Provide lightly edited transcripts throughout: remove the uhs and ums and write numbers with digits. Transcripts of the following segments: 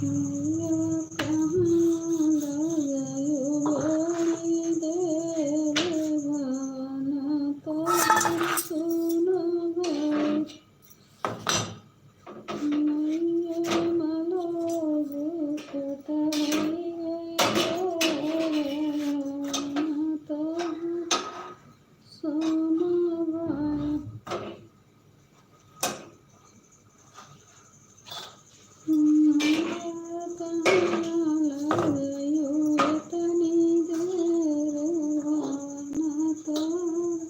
मैया कहाँ गयो बड़ी देर भाना तोहर सुन गए मैया मलोग कटाई गई भाना तोहर सुन गए मैया कहाँ लगयो तनी देर भाना तोहर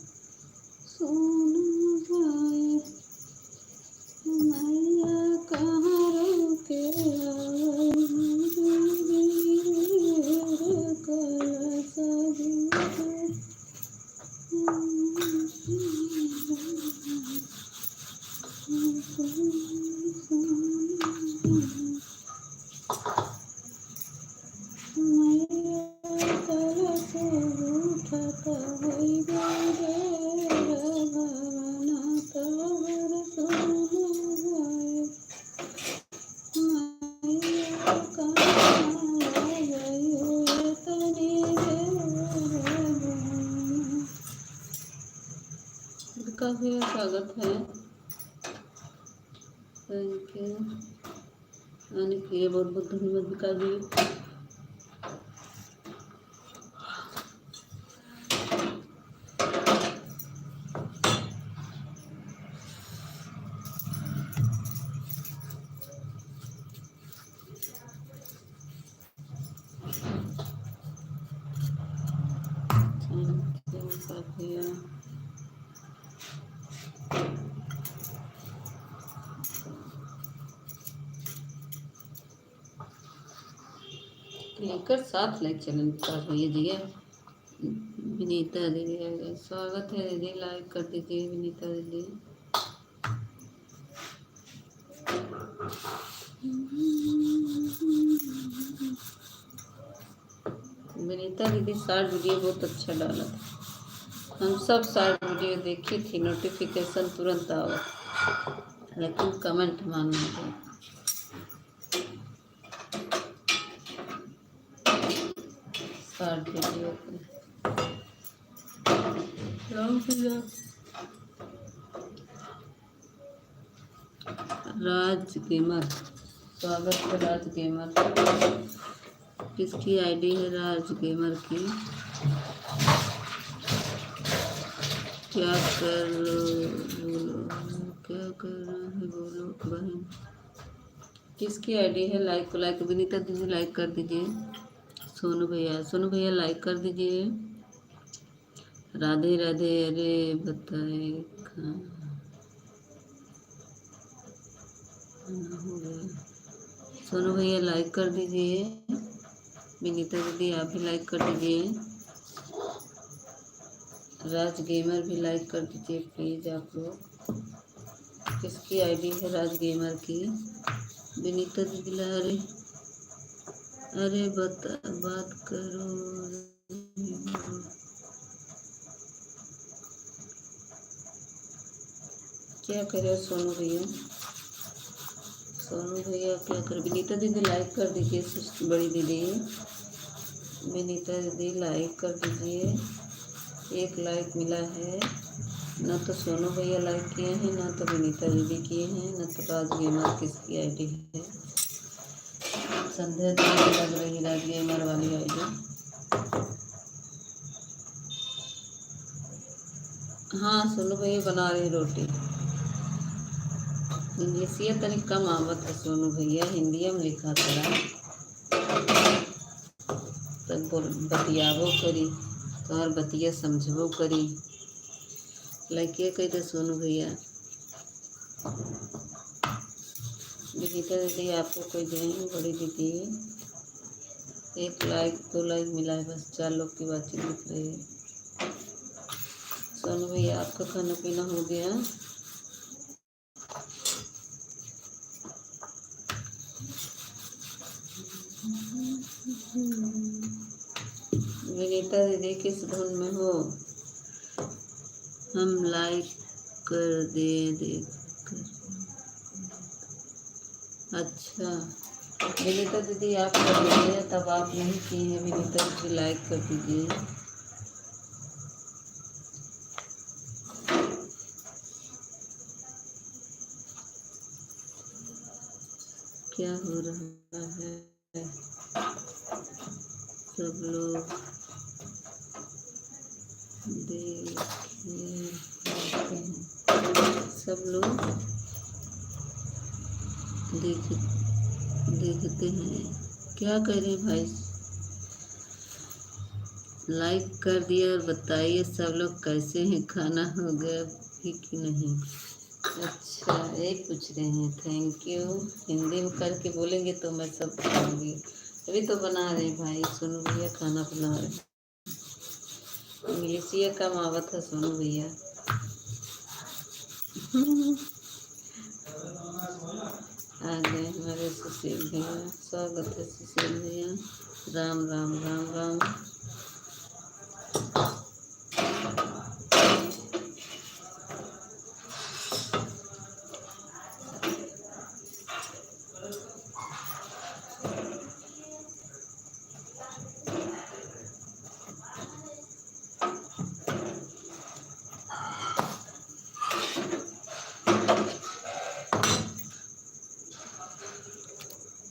सुन गए मैया कहाँ रुके कलश मैया कलश उठत होइबे देर भावना तोहर सुन गए मैया कहाँ गयो तनी देर भावना। काफी स्वागत है। थैंक यू आने के लिए बहुत बहुत धन्यवाद विकास जी। लेकर साथ लाइक चैनल विकास भैया जी है। विनीता दीदी आ गए, स्वागत है दीदी, लाइक कर दीजिए विनीता दीदी। विनीता दीदी शॉर्ट वीडियो बहुत अच्छा डाला था, हम सब शॉर्ट वीडियो देखी थी, नोटिफिकेशन तुरंत आवा, लेकिन कमेंट मानना है। शॉर्ट वीडियो राज गेमर, स्वागत है राज गेमर। किसकी आईडी है राज गेमर की? क्या कर बोलो, क्या कर रहा है बोलो बहन। किसकी आईडी है? लाइक को लाइक, विनीता दीदी लाइक कर दीजिए। सोनू भैया लाइक कर दीजिए। राधे राधे। अरे बताए कहाँ हो गया? सोनू भैया लाइक कर दीजिए। विनीता दीदी आप भी लाइक कर दीजिए। राज गेमर भी लाइक कर दीजिए प्लीज़ आप लोग। किसकी आईडी है राज गेमर की? विनीता दीदी अरे बात करो। क्या करे सोनू भैया? सोनू भैया क्या कर? विनीता दीदी लाइक कर दीजिए बड़ी दीदी। विनीता दीदी लाइक कर दीजिए। एक लाइक मिला है। ना तो सोनू भैया लाइक किए हैं, ना तो विनीता दीदी किए हैं, ना तो राज गेमर किसकी आईडी है। संध्या दीदी लग रही राज गेमर वाली आईडी। हाँ सोनू भैया बना रही रोटी। इंग्लिशिया तनिक कम आवत है सोनू भैया, हिंदी में लिखा था तब बतियाबो करी तोहर बतिया समझबो करी। लाइक कही थे सोनू भैया। विनीता दीदी आपको कोई दें बड़ी दीदी? एक लाइक 2 लाइक मिला है बस, 4 लोग की बातचीत दिख रही है। सोनू भैया आपका खाना पीना हो गया? विनीता दीदी किस धुन में हो? हम लाइक कर दे देख कर। अच्छा विनीता दीदी आप कर लीजिए, तब आप नहीं किए हैं विनीता दीदी लाइक कर दीजिए। क्या हो रहा है सब लोग देखिए, सब लोग देख देखते हैं। क्या करें भाई, लाइक कर दिया और बताइए सब लोग कैसे हैं, खाना हो गया भी कि नहीं। अच्छा यही पूछ रहे हैं, थैंक यू। हिंदी में करके बोलेंगे तो मैं सब बताऊंगी। अभी तो बना रहे भाई, सोनू भैया खाना बना रहे। इंग्लिशिया कम आवत है सोनू भैया। आ गए हमारे सुशील भैया, स्वागत है सुशील भैया। राम राम राम राम।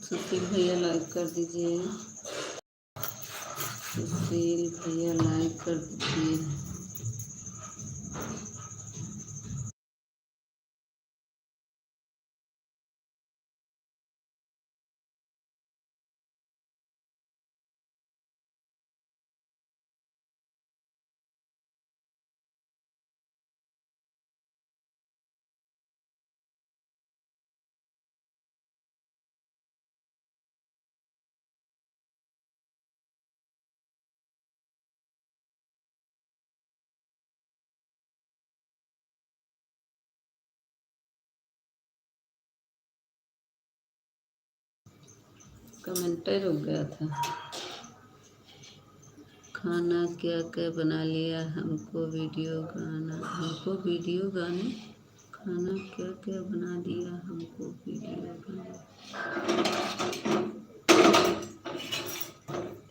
सुशील भैया लाइक कर दीजिए, सुशील भैया लाइक कर दीजिए। कमेंटर रुक गया था। खाना क्या क्या बना लिया, हमको वीडियो गाने। खाना क्या क्या बना दिया, हमको वीडियो गाने।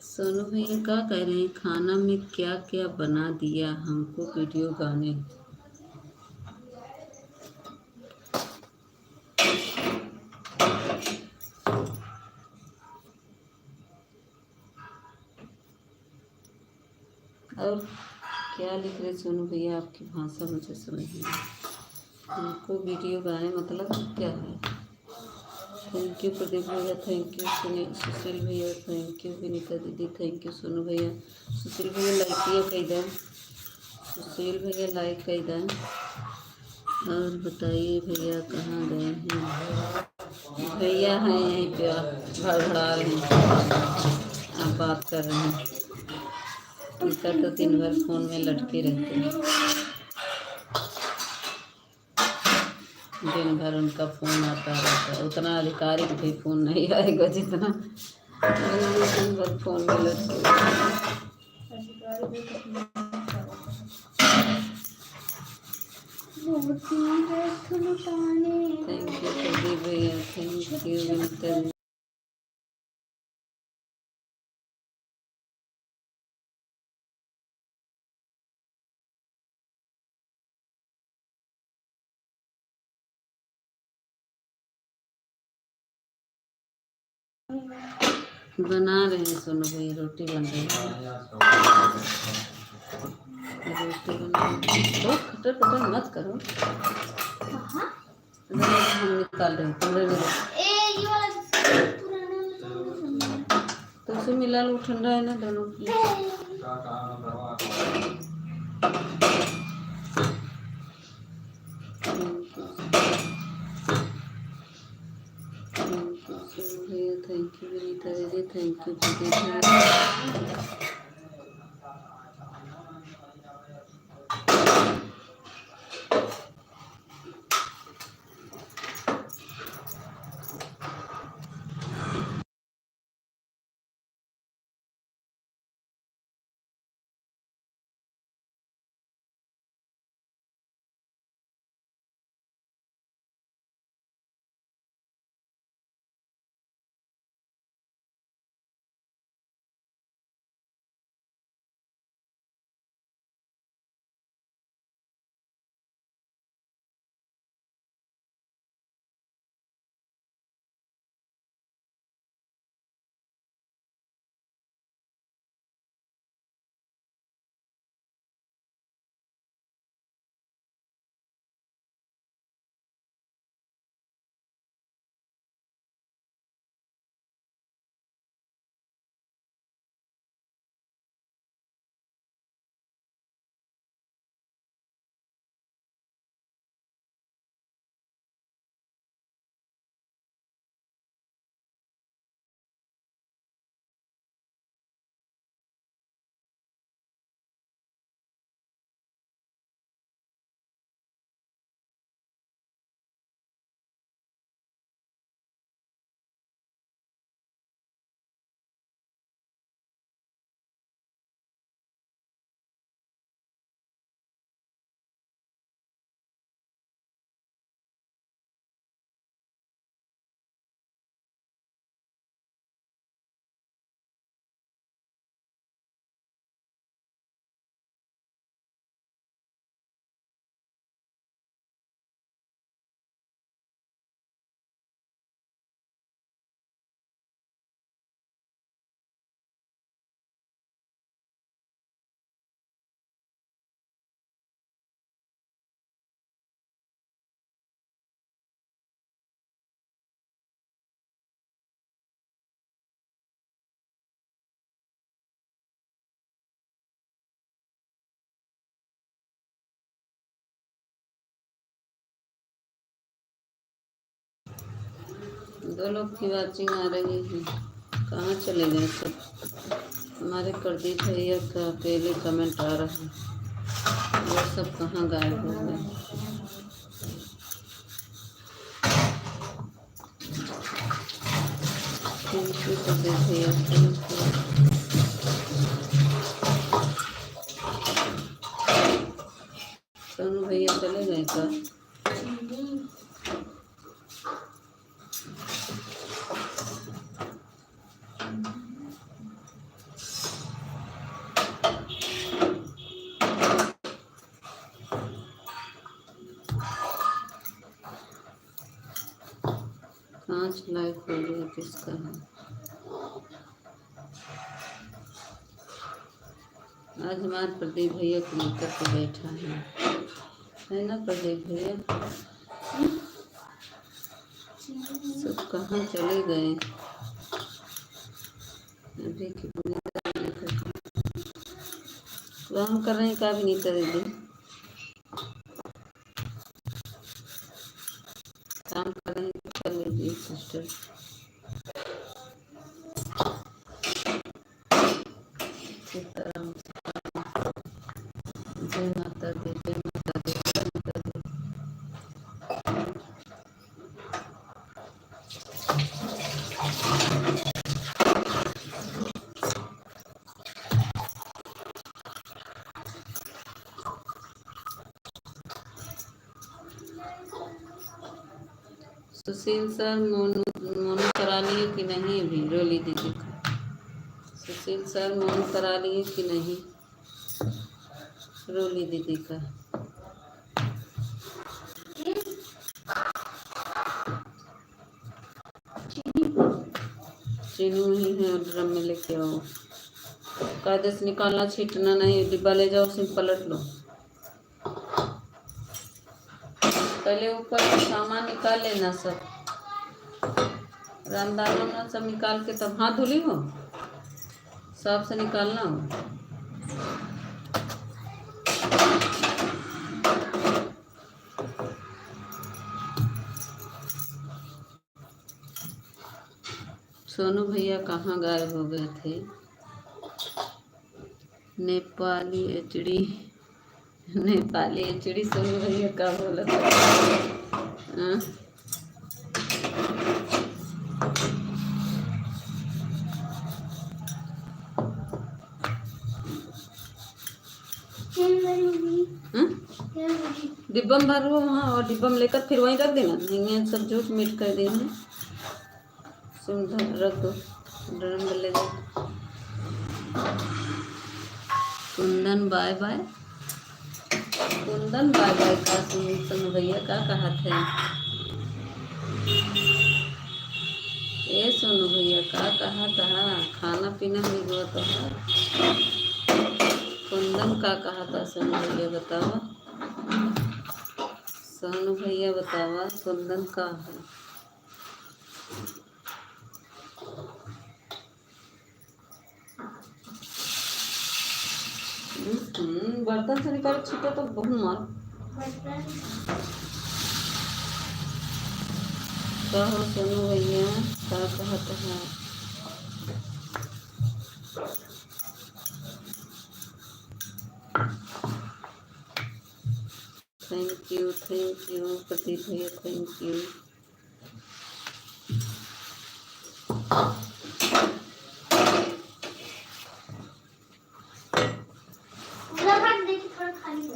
सोनू भैया क्या कह रहे हैं, खाना में क्या क्या बना दिया, हमको वीडियो गाने। और क्या लिख रहे सोनू भैया, आपकी भाषा मुझे समझ नहीं आई। हमको वीडियो गाने मतलब क्या है। थैंक यू प्रदीप भैया, थैंक यू सुशील भैया, थैंक यू विनीता दीदी, थैंक यू सोनू भैया। सुशील भैया लाइक किया कई दिन, सुशील भैया लाइक कई दिन। और बताइए भैया कहाँ गए हैं। भैया हैं यहीं पे, भड़बड़ा रहे हैं, आप बात कर रहे हैं। उनका तो दिन भर फोन में लटके रहते हैं, दिन भर उनका फ़ोन आता रहता है। उतना आधिकारिक भी फ़ोन नहीं आएगा जितना दिन भर फ़ोन में लटके रहते हैं। थैंक यू प्रदीप भैया, थैंक यू विनीता। बना रहे हैं सोनू भैया, रोटी बन रही है। रोटी बना रही है, तो खटर पटर मत करो। हम निकाल रहे हैं, कमरे में तो उसे मिला लो, ठंडा है ना दोनों की। थैंक यू विनीता दीदी, थैंक यू प्रदीप। दो लोग की वाचिंग आ रही है। कहाँ चले गए सब? हमारे प्रदीप भैया का अकेले कमेंट आ रहा है, वो सब कहाँ गायब हो गए? थैंक यू प्रदीप भैया, थैंक यू। सोनू भैया चले गए का? 5 लाइक हो गया, किसका है? आज हमारे प्रदीप भैया को लेकर के बैठा है ना प्रदीप भैया? सब कहाँ चले गए? अभी कितनी काम कर रहे हैं का भी नहीं करेंगे? काम कर रहे हैं तो कर लीजिए सिस्टर। सीताराम, जय माता दी, जय माता दी, जय माता दी। सुशील सर मोनू करा लिए कि नहीं? अभी रोली दीदी का। सुशील सर मोनू करा लिए कि नहीं? रोली दीदी का। चीनू ही है, ड्रम में लेके आओ। कायदे से निकालना, छीटना नहीं, डिब्बा ले जाओ, उसमें पलट लो। पहले ऊपर सामान निकाल लेना सब, रामदान वामदान सब निकाल के तब हाथ धुली हो, साफ से निकालना हो। सोनू भैया कहाँ गायब हो गए थे? नेपाली एचडी, नेपाली एचडी सोनू भैया का बोला था? हाँ? डिब्बा में भरो वहाँ, और डिब्बा में लेकर फिर वहीं रख देना। नहीं सब झूठ मीट कर देंगे, सुंदर रख दो, ड्रम में ले जाओ। Kundan bye bye, Kundan bye bye का सोनू भैया का कहा थे? ये सोनू भैया का कहा था? खाना पीना भी हुआ तो है। कुंदन का कहा था सोनू भैया? बताओ सोनू भैया, बतावा कुंदन का है? बर्तन से निकाल छीटो तो बहुत मार। कहो सोनू भैया क्या कहते हैं? थैंक यू प्रदीप भैया, थैंक यू।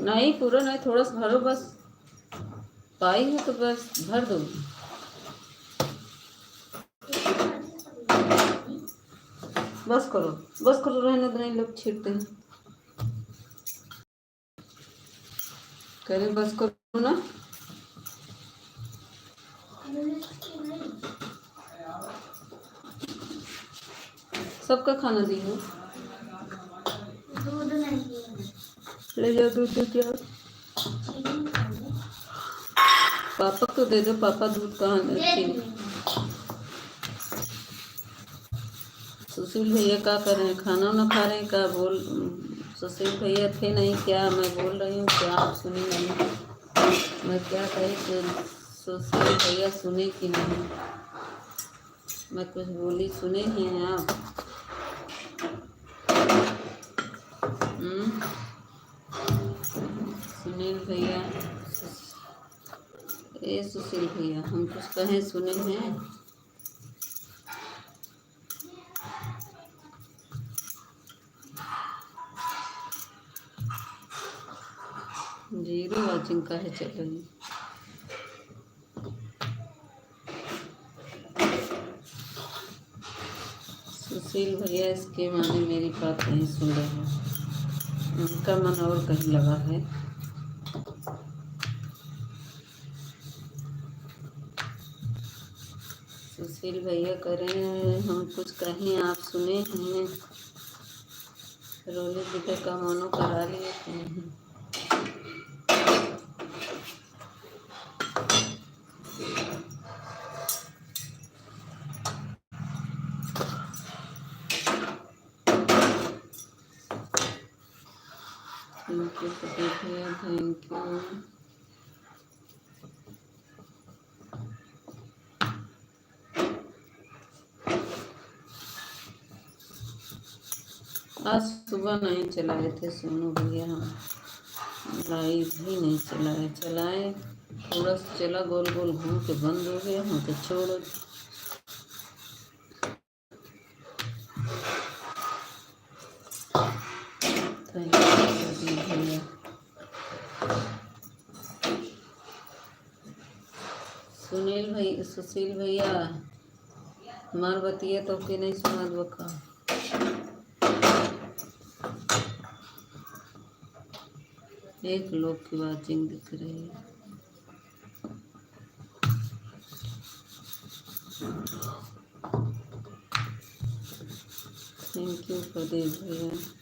नहीं पूरा नहीं, थोड़ा सा भरो बस, पाई हो तो बस भर दो। बस करो, रहने दो, नहीं लोग छीटते हैं। करे बस करो ना। सबका खाना दी हो, ले जाओ दूध जाओ। पापा को दे दो, पापा दूध कहाँ अच्छी। सुशील भैया क्या कर रहे हैं? खाना ना खा रहे हैं क्या? बोल, सुशील भैया थे नहीं क्या? मैं बोल रही हूँ क्या आप सुनी नहीं? मैं क्या कही? सुशील भैया सुने कि नहीं? मैं कुछ बोली सुने ही हैं आप? हम्म? सुनील भैया, ए सुशील भैया, हम कुछ कहें सुने हैं? जीरो वाचिंग का है चल रही। सुशील भैया इसके माने मेरी बात नहीं सुन रहे हैं, उनका मन और कहीं लगा है। सुशील भैया करें हम कुछ कहें आप सुने हैं? रोले बेटे का मनो करा लिए हैं। थैंक यू भैया, थैंक यू। आज सुबह नहीं चलाए थे सोनू भैया, हम लाइव ही नहीं चलाए थोड़ा सा चला, गोल गोल घूम के बंद हो गया। हम तो छोड़ो। थैंक यू भैया। सुनील भैया, सुशील भैया मार बतिया तो के नहीं सुना दो का। एक लोग की वाचिंग दिख रही है। थैंक यू प्रदीप भैया।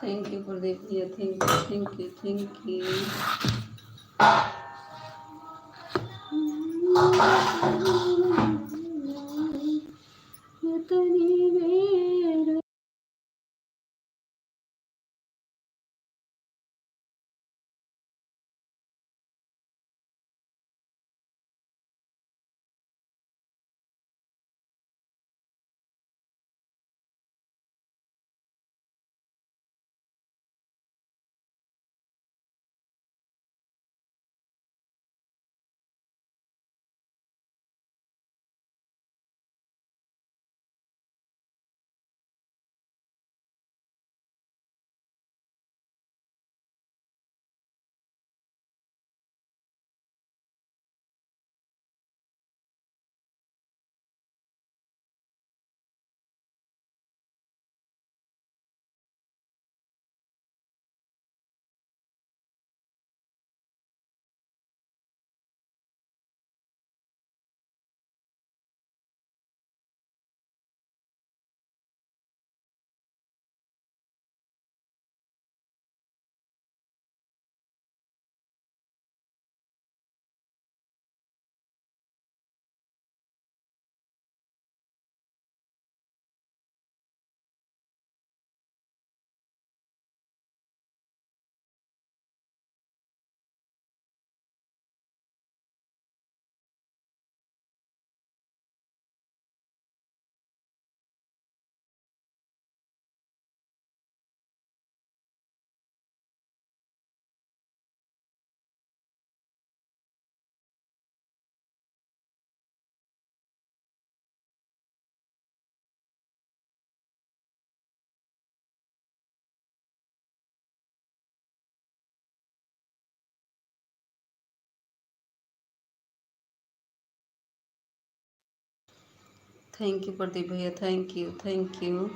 थैंक यू प्रदीप भैया, thank you. Thank you Pradeep भैया, thank you, thank you.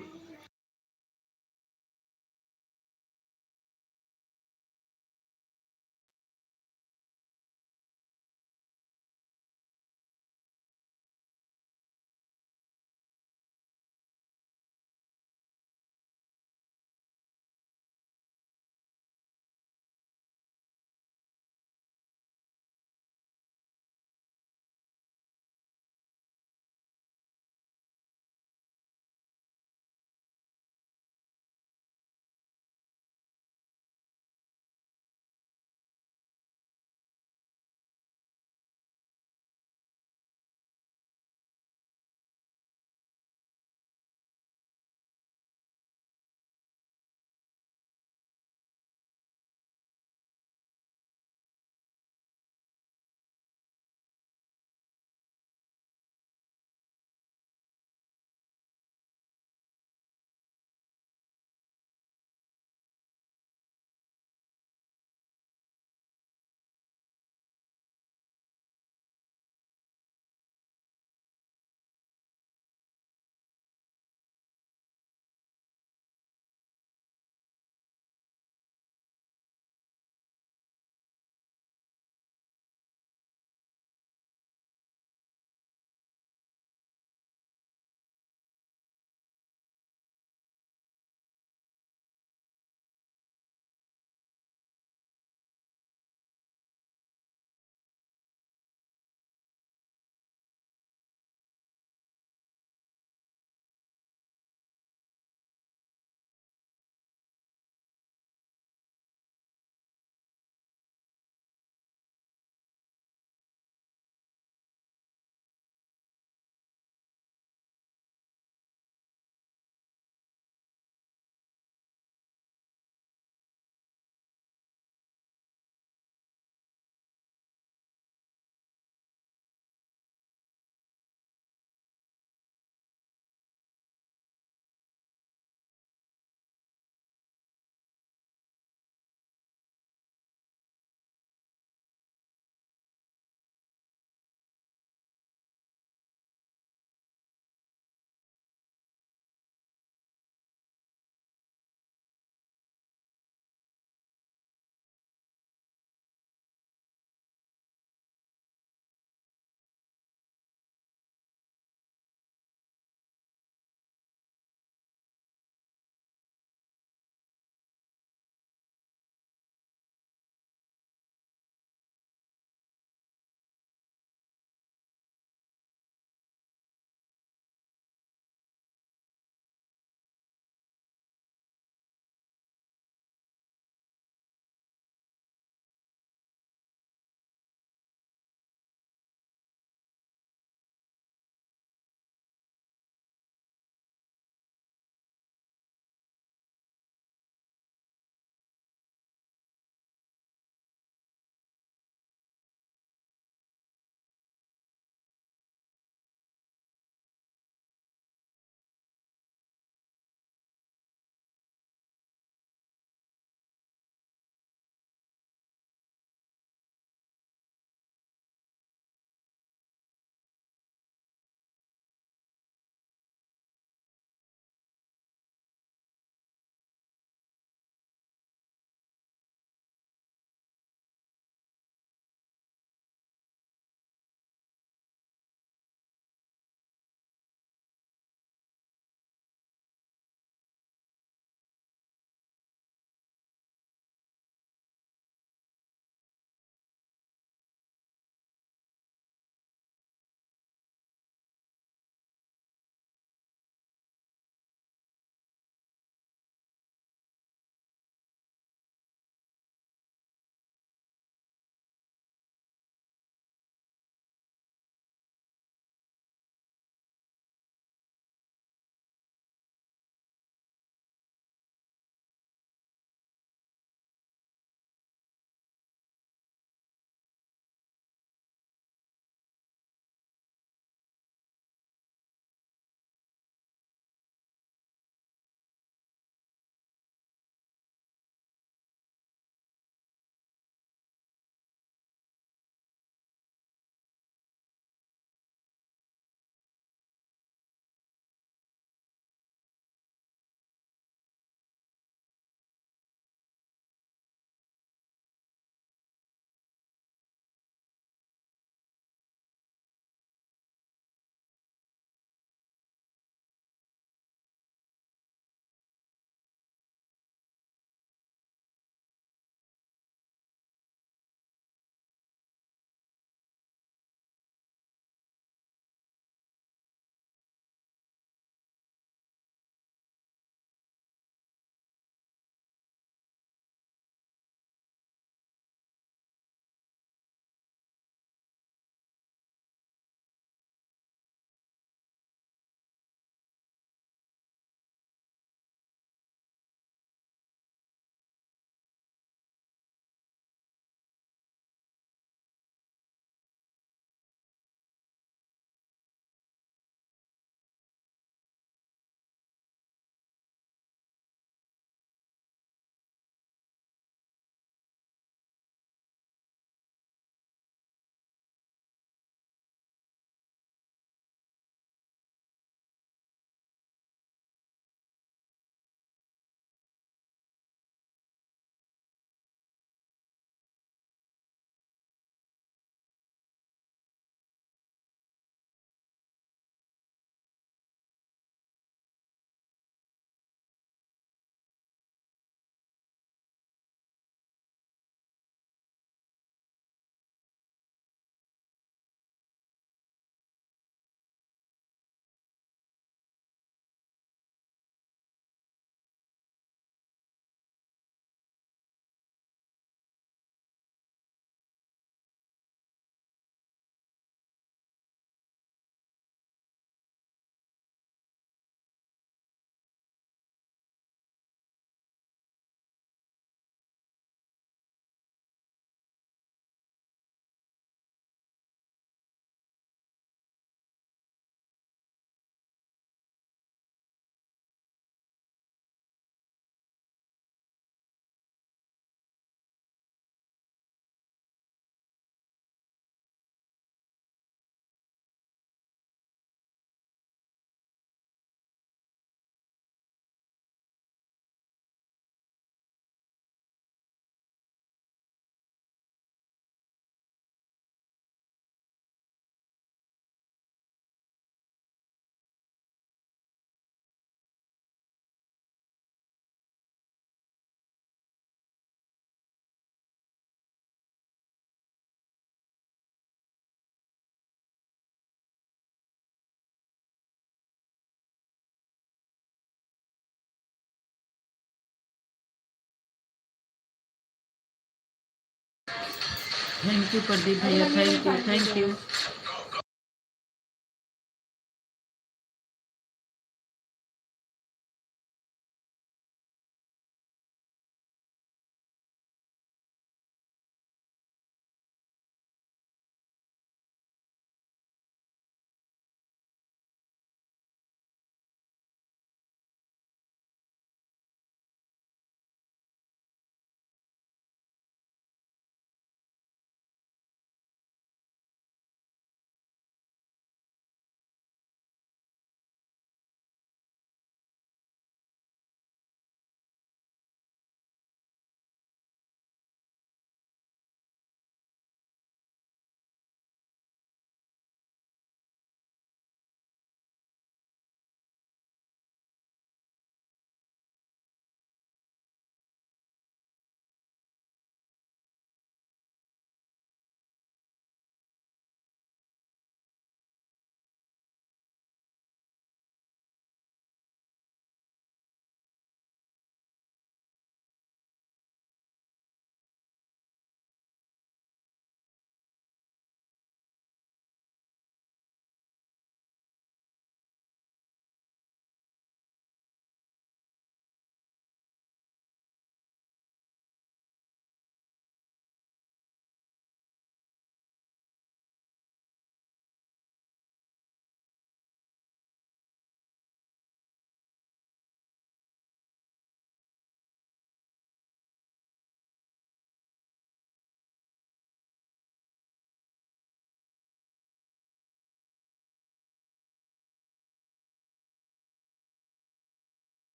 Thank you Pradeep भैया, thank you, thank you.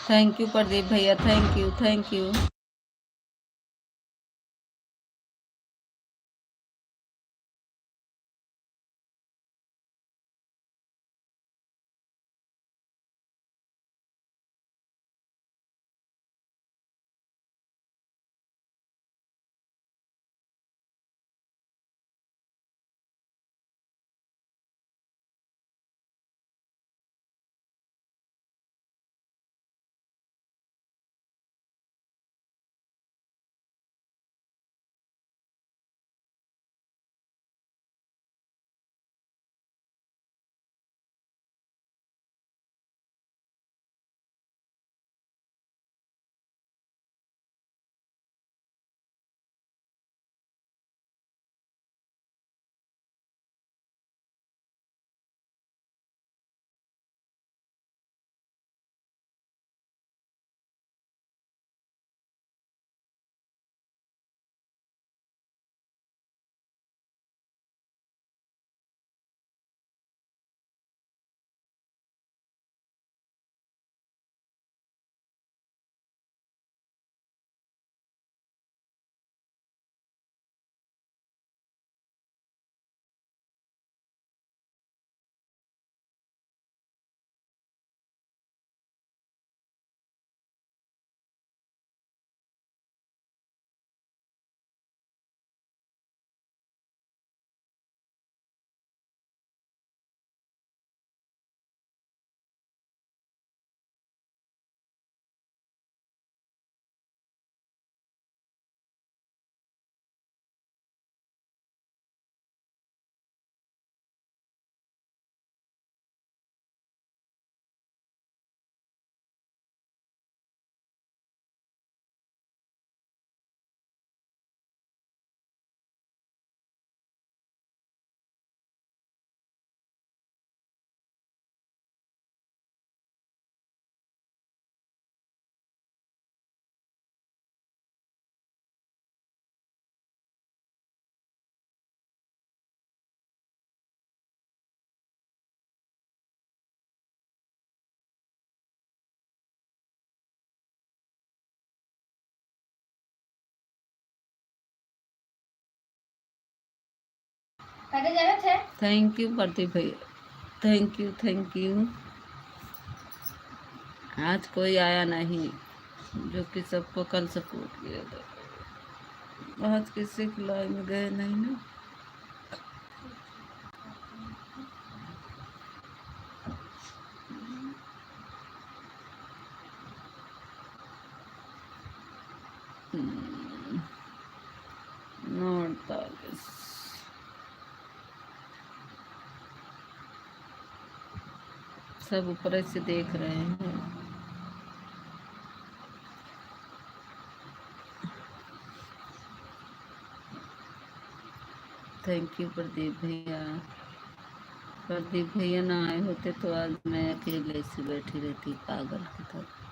Thank you Pradeep भैया, thank you, thank you. Thank you Pradeep भैया, थैंक यू थैंक यू। आज कोई आया नहीं जो कि सबको कल सपोर्ट किया था। आज किसी की लाइन में गए नहीं ना। नोट सब ऊपर से देख रहे हैं। थैंक यू प्रदीप भैया। प्रदीप भैया ना आए होते तो आज मैं अकेले से बैठी रहती पागल की तरह।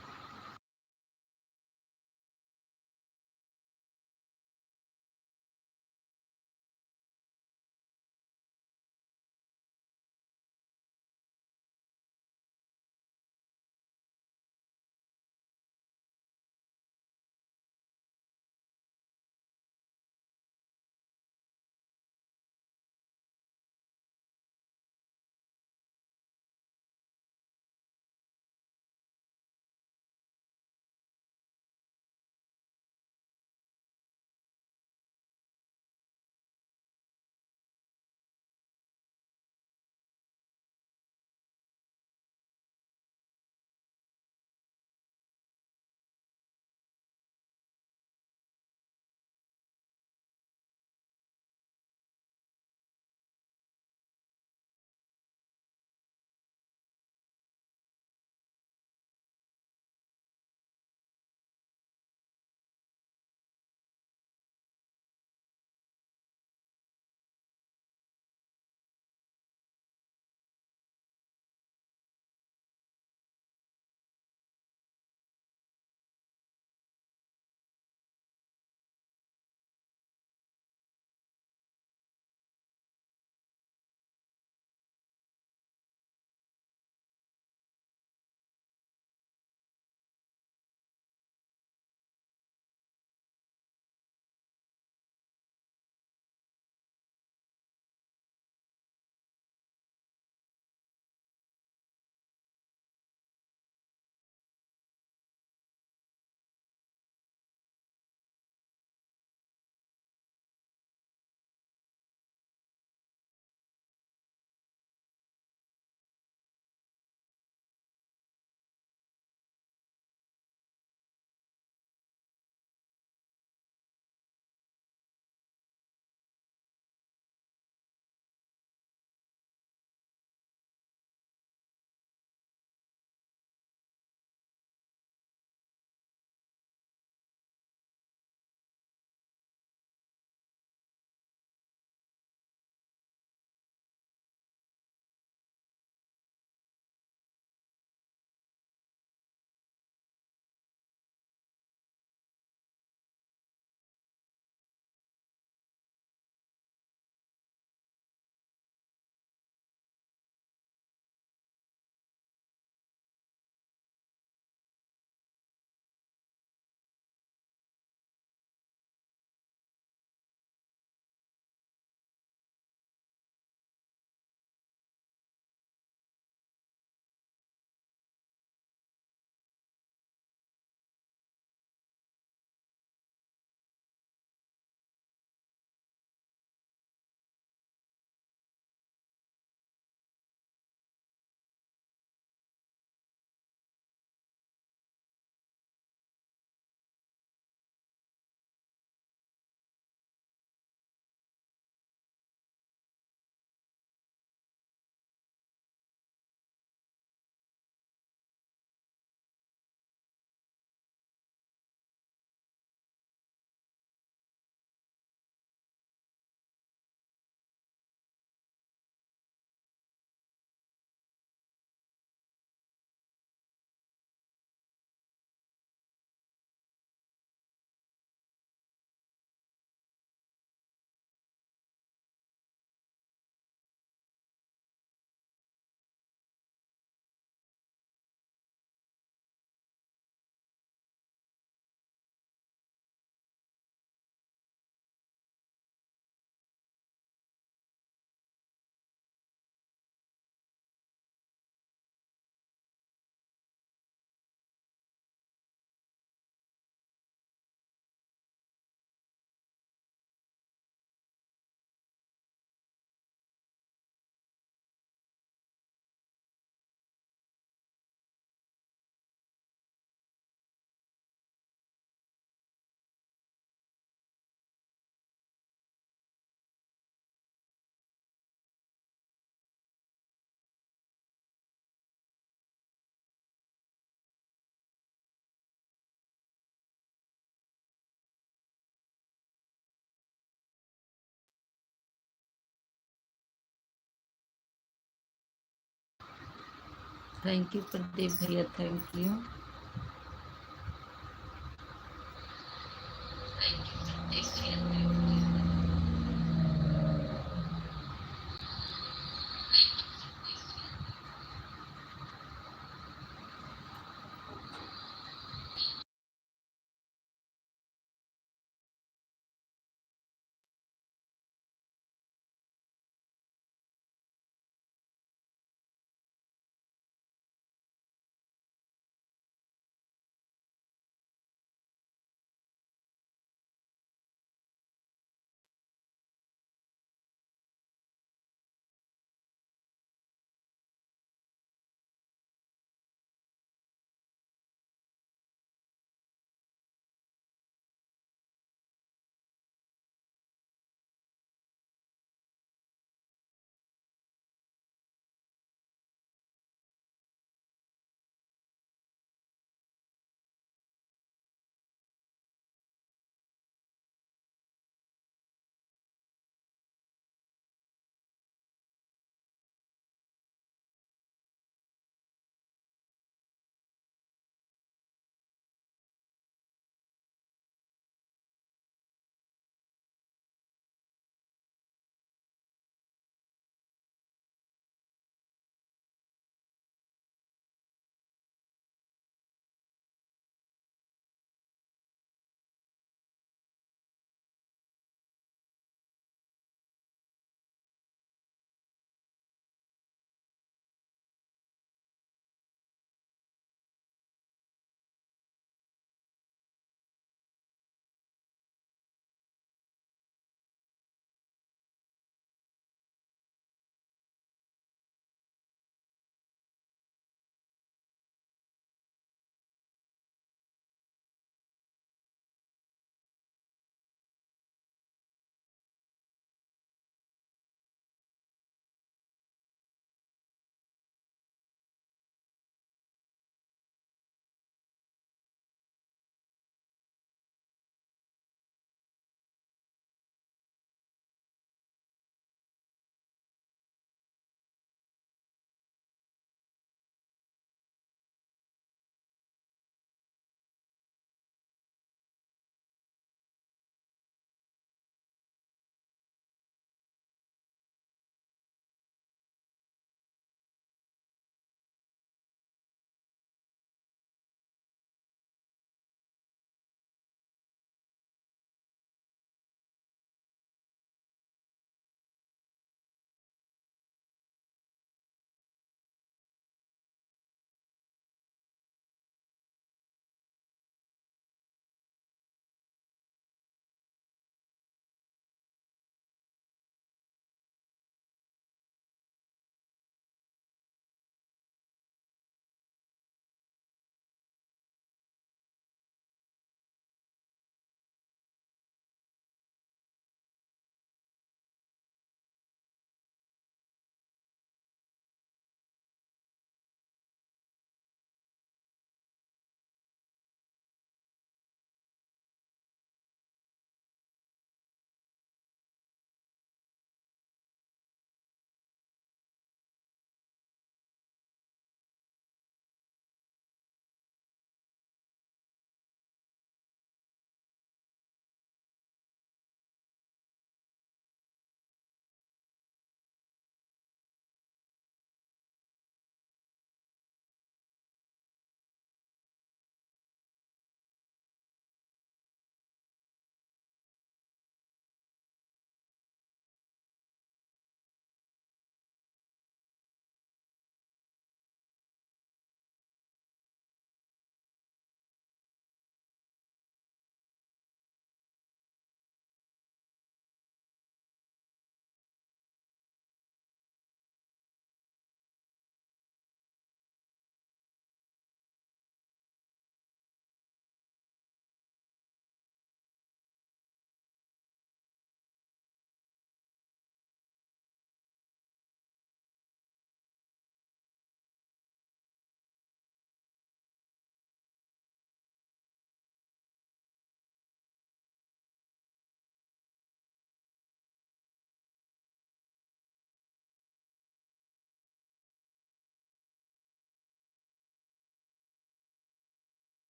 थैंक यू प्रदीप भैया, thank you.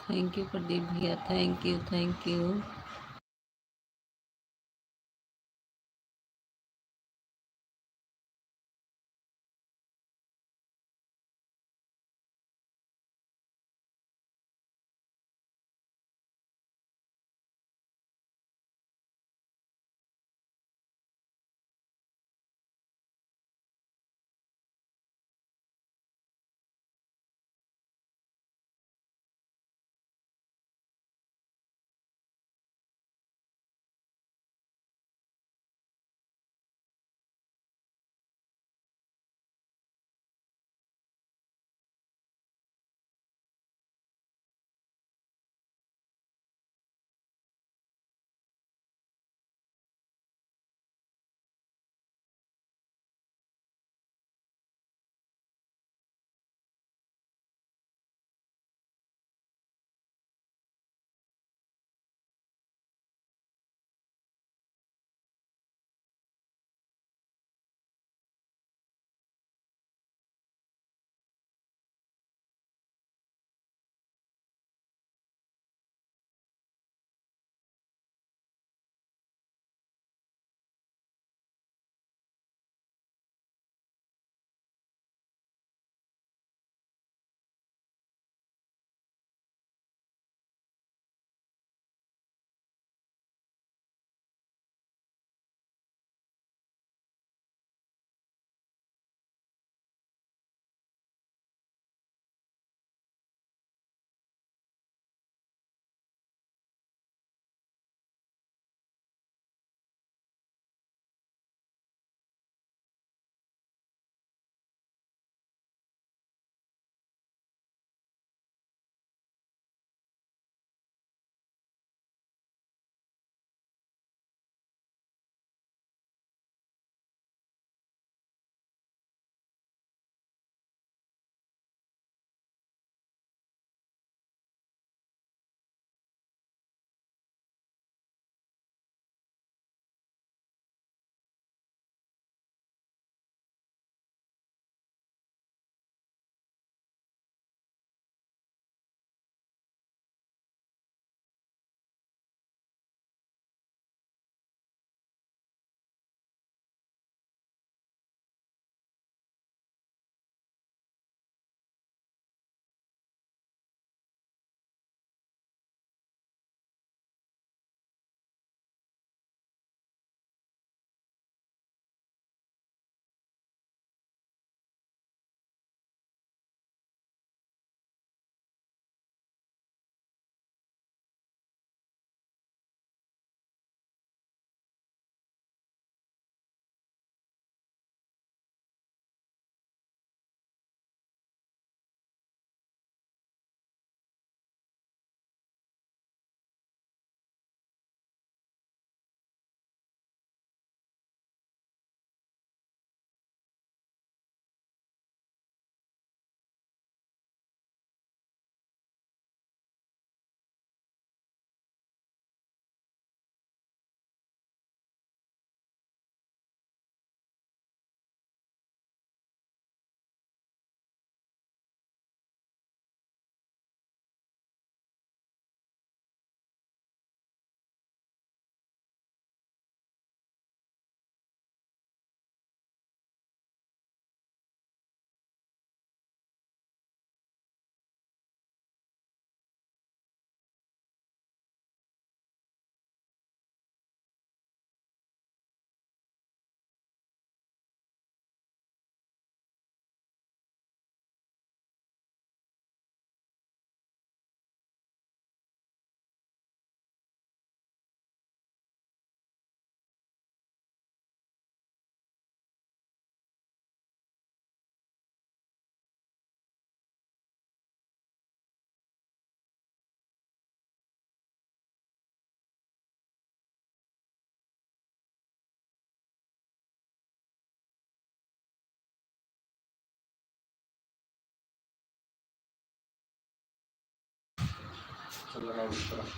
Thank you Pradeep भैया, thank you thank you.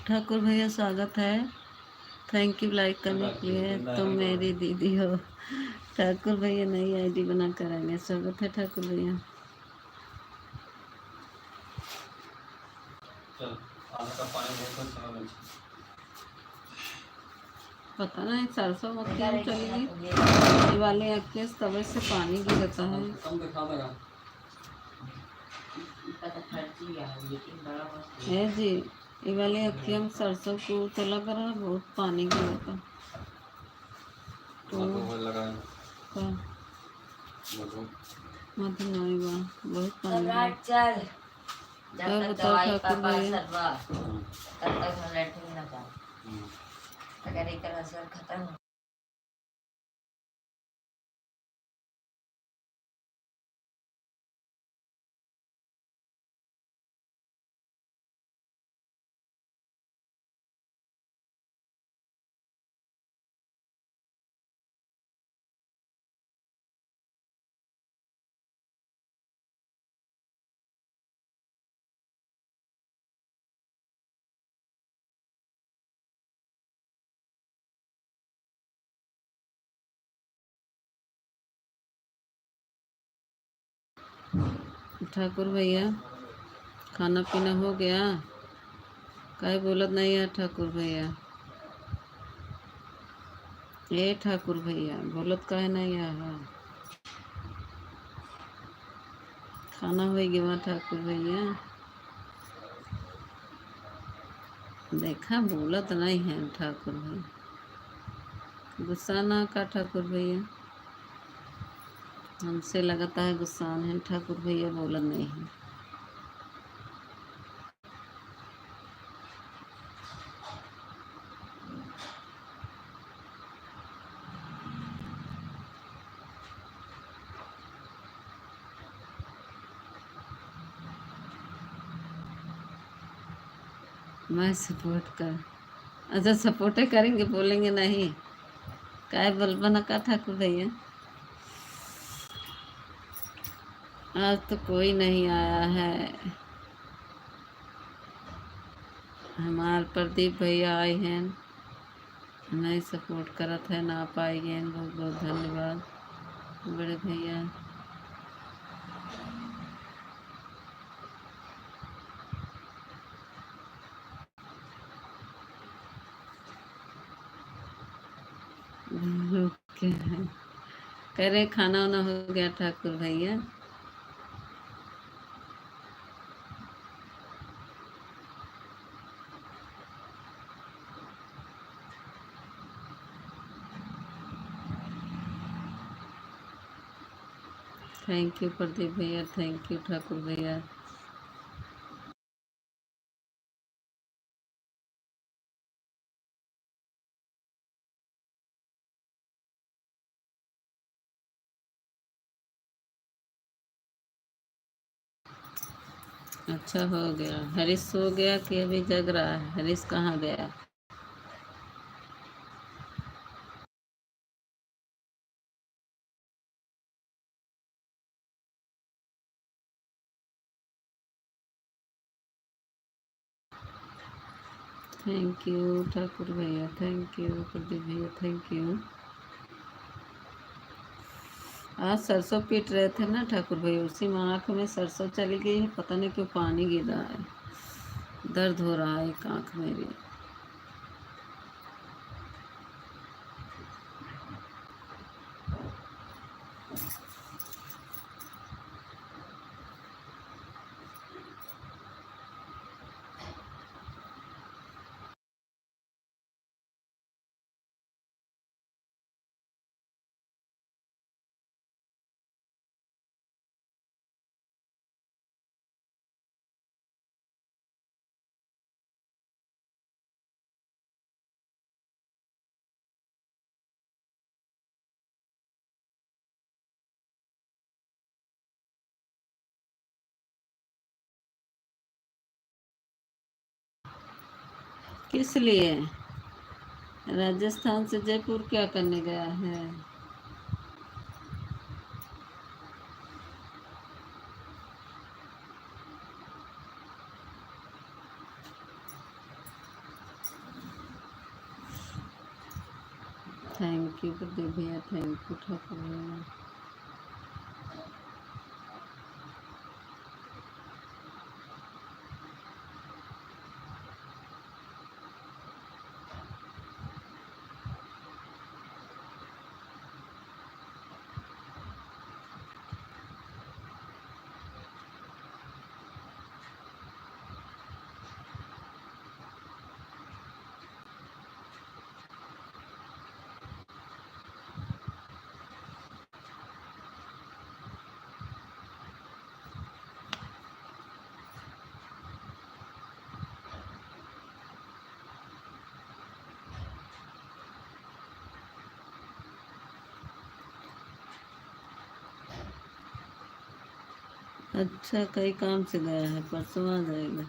Thakur भैया स्वागत है, थैंक यू लाइक करने के लिए। तुम मेरी दीदी हो। ठाकुर भैया नई आईडी बना कर आएंगे, स्वागत है ठाकुर भैया। पता नहीं सरसों मत क्यों चली गई। दिवाली आके तवे से पानी गिरता है। है जी, ये वाले अक्की हम सरसों को तला कर बहुत पानी गिरता तो मधु नहीं बा बहुत पानी और बताओ ठाकुर भैया। अगर एक असर खत्म ठाकुर भैया खाना पीना हो गया? काहे बोलत नहीं है ठाकुर भैया? ए ठाकुर भैया बोलत काहे नहीं है? खाना हो गया ठाकुर भैया? देखा बोलत नहीं है ठाकुर भैया। गुस्सा ना का ठाकुर भैया, हमसे लगता है गुस्सा है ठाकुर भैया, बोलत नहीं है। मैं सपोर्ट कर अच्छा सपोर्ट करेंगे, बोलेंगे नहीं? काय बलबना का ठाकुर भैया? आज तो कोई नहीं आया है। हमार प्रदीप भैया आए हैं, नहीं सपोर्ट करत है ना पाएंगे। बहुत बहुत धन्यवाद बड़े भैया। ओके कह रहे खाना वाना हो गया ठाकुर भैया? थैंक यू प्रदीप भैया, थैंक यू ठाकुर भैया। अच्छा हो गया। हरीश सो गया कि अभी जग रहा है? हरीश कहाँ गया? थैंक यू ठाकुर भैया, थैंक यू प्रदीप भैया, थैंक यू। आज सरसों पीट रहे थे ना ठाकुर भैया, उसी में आँख में सरसों चली गई है। पता नहीं क्यों पानी गिर रहा है, दर्द हो रहा है एक आँख में भी। किस लिए? राजस्थान से जयपुर क्या करने गया है? थैंक यू प्रदीप भैया, थैंक यू ठाकुर भैया। अच्छा, कई काम से गया है, परसों आ जाएगा।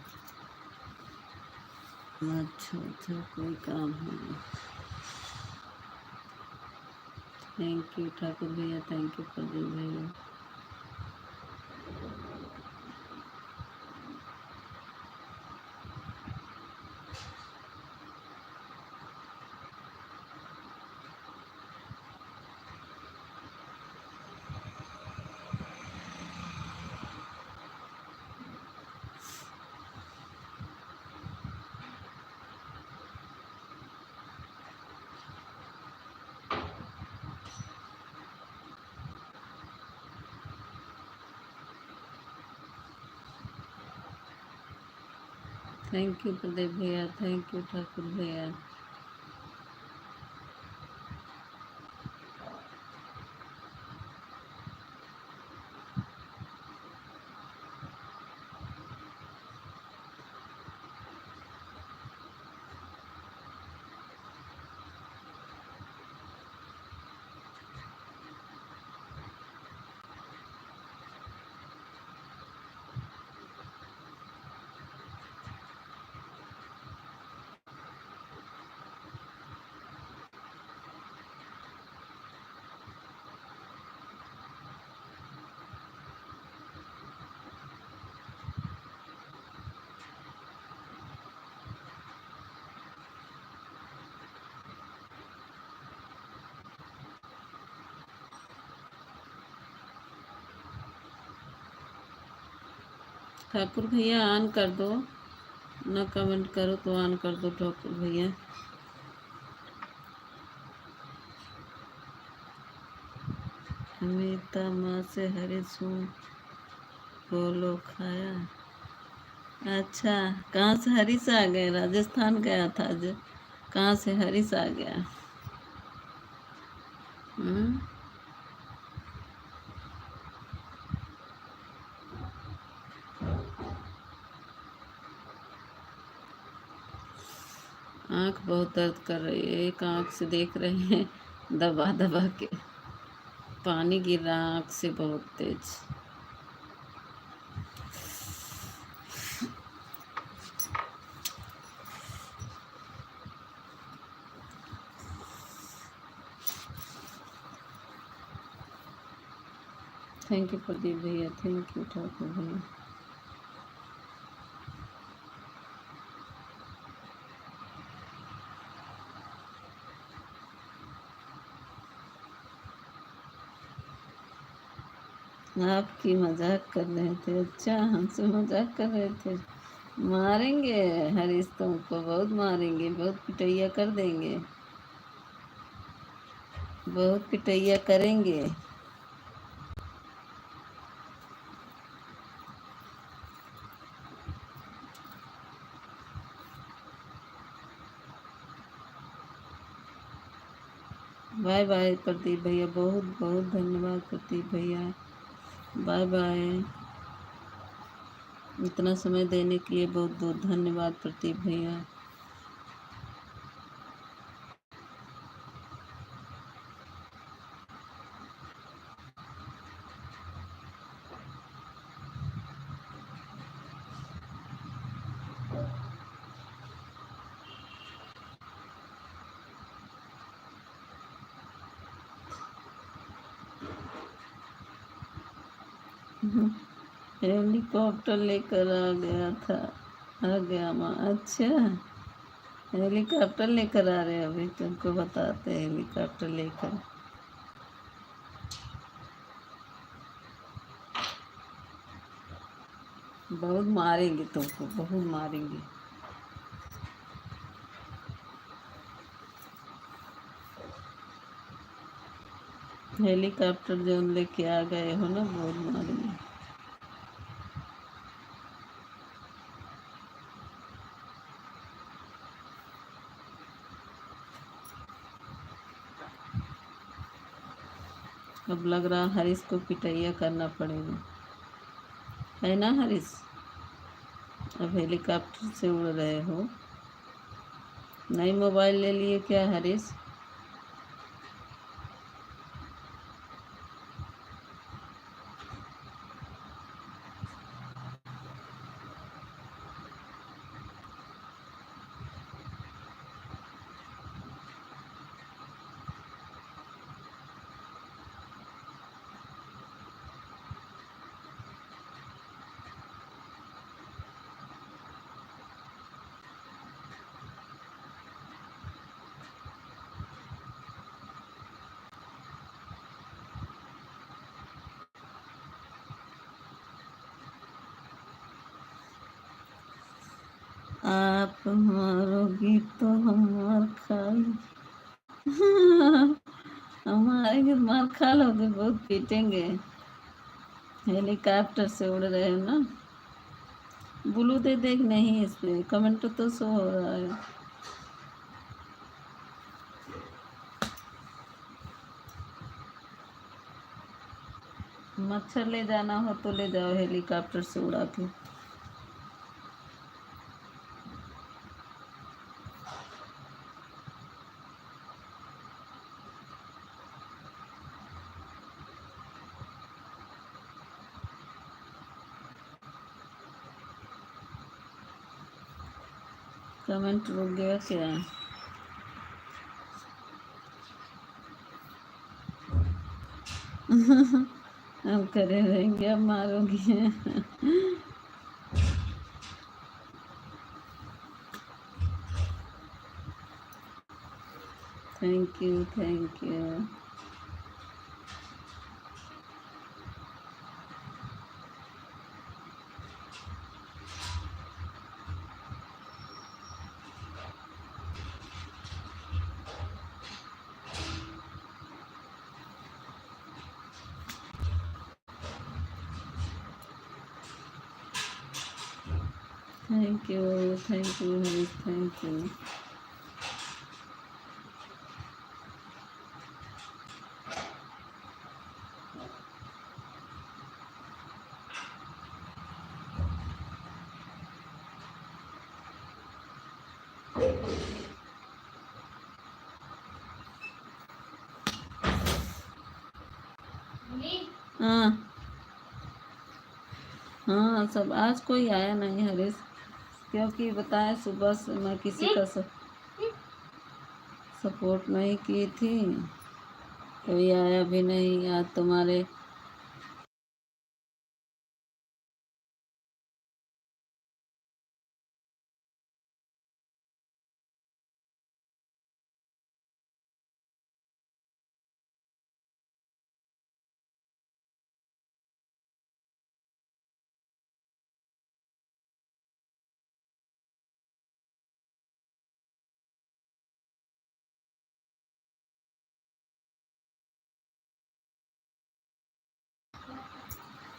अच्छा अच्छा, कोई काम है। थैंक यू ठाकुर भैया, थैंक यू प्रदीप भैया। थैंक यू प्रदीप भैया, थैंक यू ठाकुर भैया। ठाकुर भैया ऑन कर दो ना, कमेंट करो तो ऑन कर दो ठाकुर भैया। अमिता माँ से हरीश हूँ, बोलो खाया। अच्छा, कहाँ से हरीश आ गए? राजस्थान गया था आज, कहाँ से हरीश आ गया? हम्म। आँख बहुत दर्द कर रही है, एक आँख से देख रहे हैं दबा दबा के, पानी गिर रहा आँख से बहुत तेज। थैंक यू प्रदीप भैया, थैंक यू ठाकुर भैया। आपकी मजाक कर रहे थे? अच्छा, हमसे मजाक कर रहे थे। मारेंगे हरीश, तुमको बहुत मारेंगे, बहुत पिटैया कर देंगे, बहुत पिटैया करेंगे। बाय बाय प्रदीप भैया, बहुत बहुत धन्यवाद प्रदीप भैया, बाय बाय। इतना समय देने के लिए बहुत बहुत धन्यवाद प्रदीप भैया। हेलीकॉप्टर लेकर आ गया था, आ गया माँ। अच्छा, हेलीकॉप्टर लेकर आ रहे हैं, अभी तुमको बताते हैं हेलीकॉप्टर लेकर। बहुत मारेंगे तुमको, बहुत मारेंगे। हेलीकॉप्टर जो लेके आ गए हो ना, बहुत मारेंगे। अब लग रहा हरीश को पिटैया करना पड़ेगा, है ना हरीश? अब हेलीकॉप्टर से उड़ रहे हो। नई मोबाइल ले लिए क्या हरीश? आप मारोगी तो हम मार खाएंगे। हम मारेंगे तो मार खा लोगे, बहुत पीटेंगे। हेलीकॉप्टर से उड़ रहे हो ना। ब्लू दे देख, नहीं इस पे कमेंट तो शो हो रहा है। मच्छर ले जाना हो तो ले जाओ हेलीकॉप्टर से उड़ा के। कमेंट रुक गया क्या? हम करे रहेंगे, अब मारोगे। Thank you, thank you. Thank you, thank you Harish, thank you. हाँ हाँ, सब आज कोई आया नहीं हरीश, क्योंकि बताया सुबह से मैं किसी का सपोर्ट नहीं की थी। कोई आया भी नहीं आज तुम्हारे।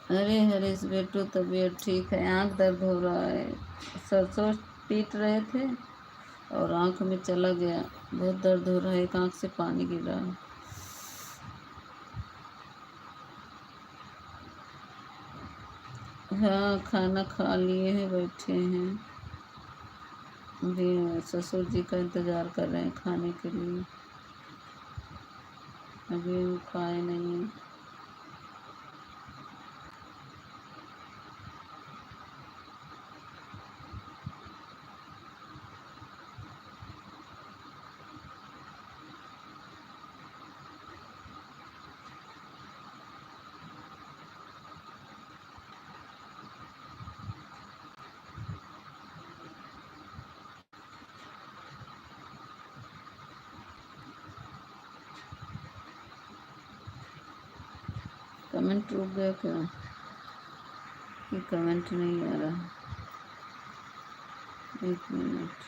अरे हरीश बेटू, तबीयत ठीक है, आंख दर्द हो रहा है। सरसों पीट रहे थे और आंख में चला गया, बहुत दर्द हो रहा है, एक आंख से पानी गिर रहा है। हाँ, खाना खा लिए हैं, बैठे हैं। अभी ससुर जी का इंतज़ार कर रहे हैं खाने के लिए, अभी वो खाए नहीं हैं। कमेंट रुक गया क्या? ये कमेंट नहीं आ रहा, एक minute.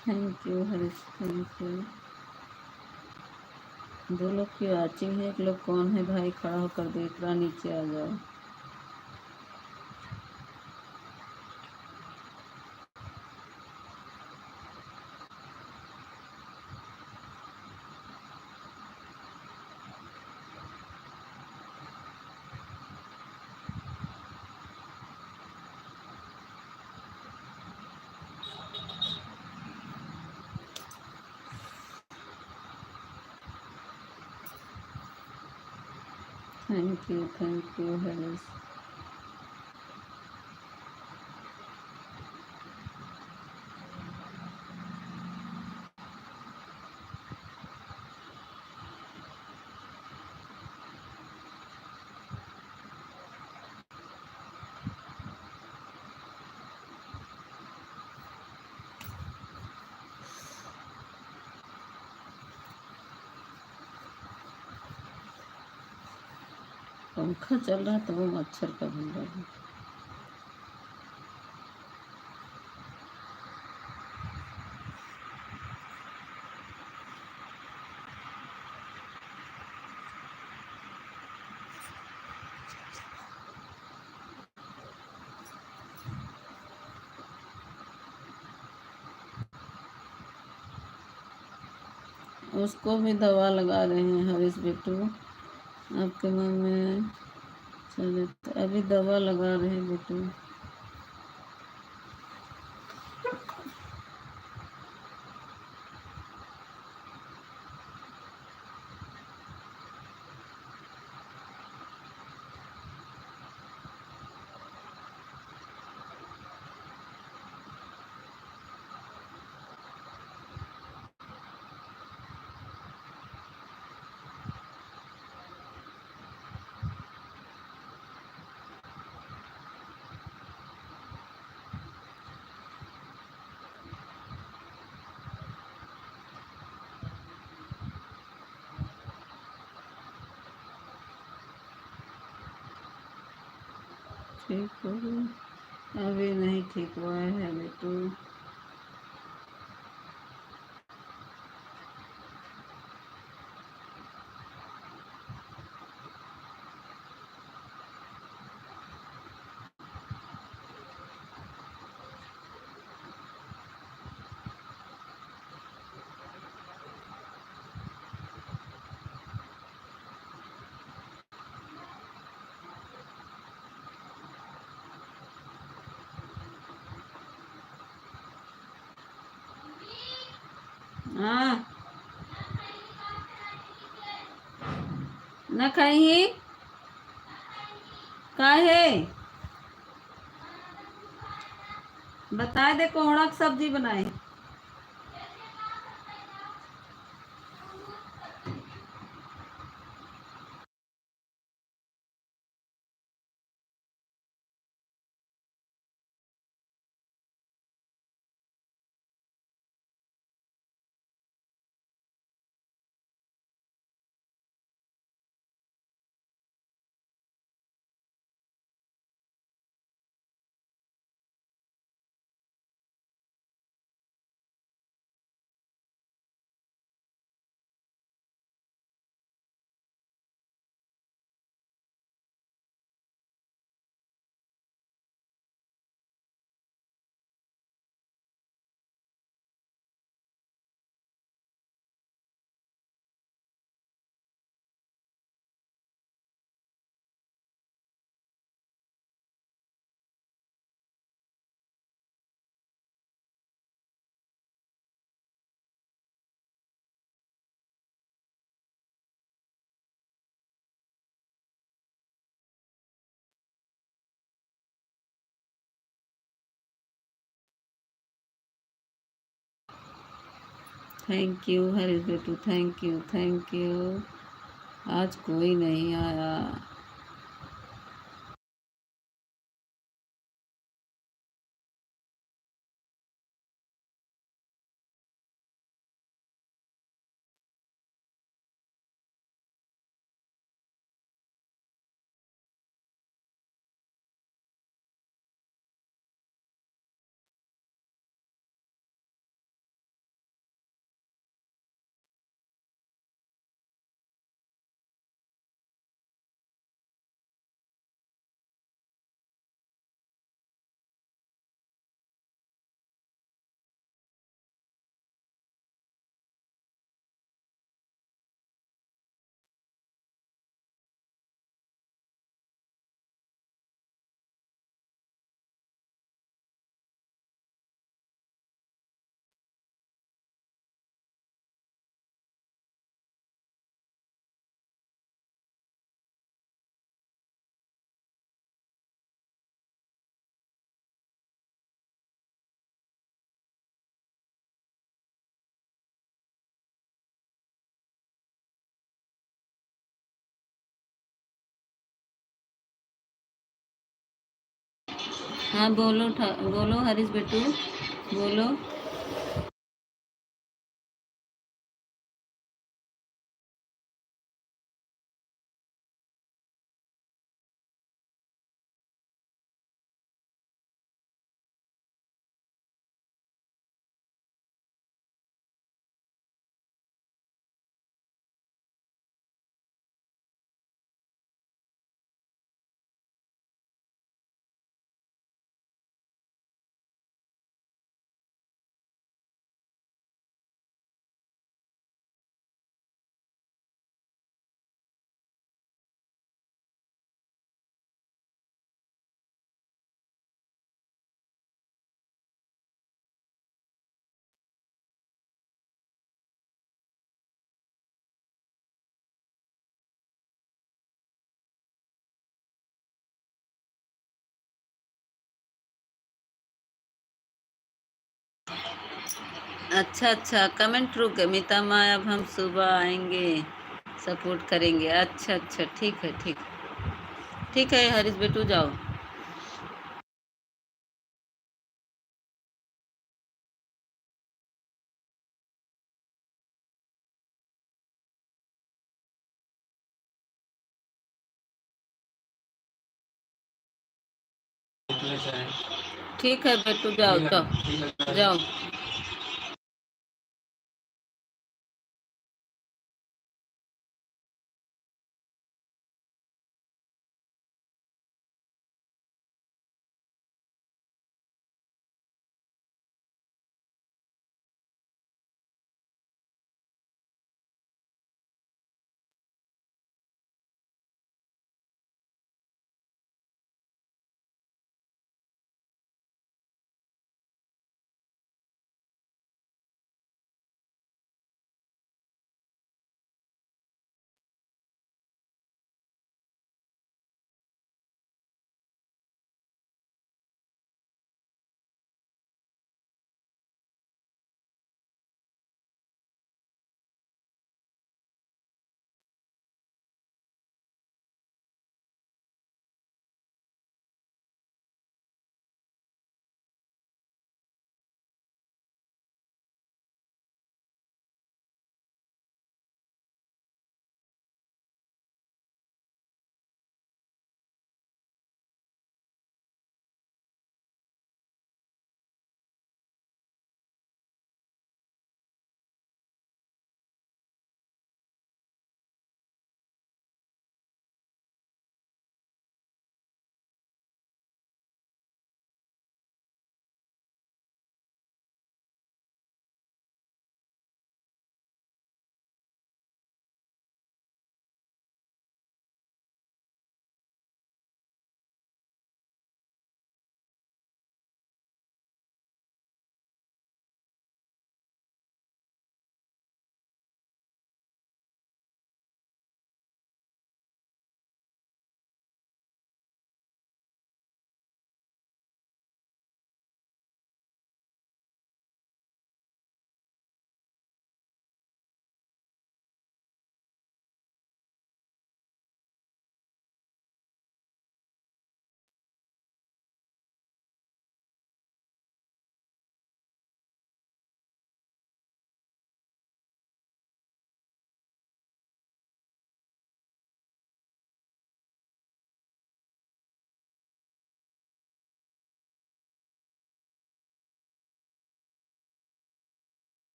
Thank you Harish, thank you. दो लोग की वाचिंग है, एक लोग कौन है भाई, खड़ा होकर देख रहा, नीचे आ जाओ। Thank you Harris. पंखा चल रहा है तो वो मच्छर का भी है। उसको भी दवा लगा रहे हैं हरीश बेटू। आपके मुँह में चले तो अभी दवा लगा रहे हैं बेटू। ठीक हो गया? अभी नहीं ठीक हुआ है बेटू। हाँ न खाई काहे बताए दे कोहड़ा की सब्जी बनाए। थैंक यू हरीश बेटू, थैंक यू थैंक यू। आज कोई नहीं आया। हाँ बोलो, बोलो हरीश बेटू, बोलो। अच्छा अच्छा, कमेंट रुक गए। मीता माँ, अब हम सुबह आएंगे, सपोर्ट करेंगे। अच्छा अच्छा, ठीक है, ठीक है। ठीक है हरीश बेटू, जाओ। ठीक है बेटू, जाओ तो, जाओ।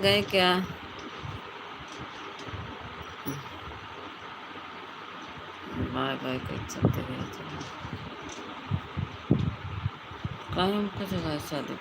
गए क्या? बाय बाय कर सकते हैं। कायम का जगह शादी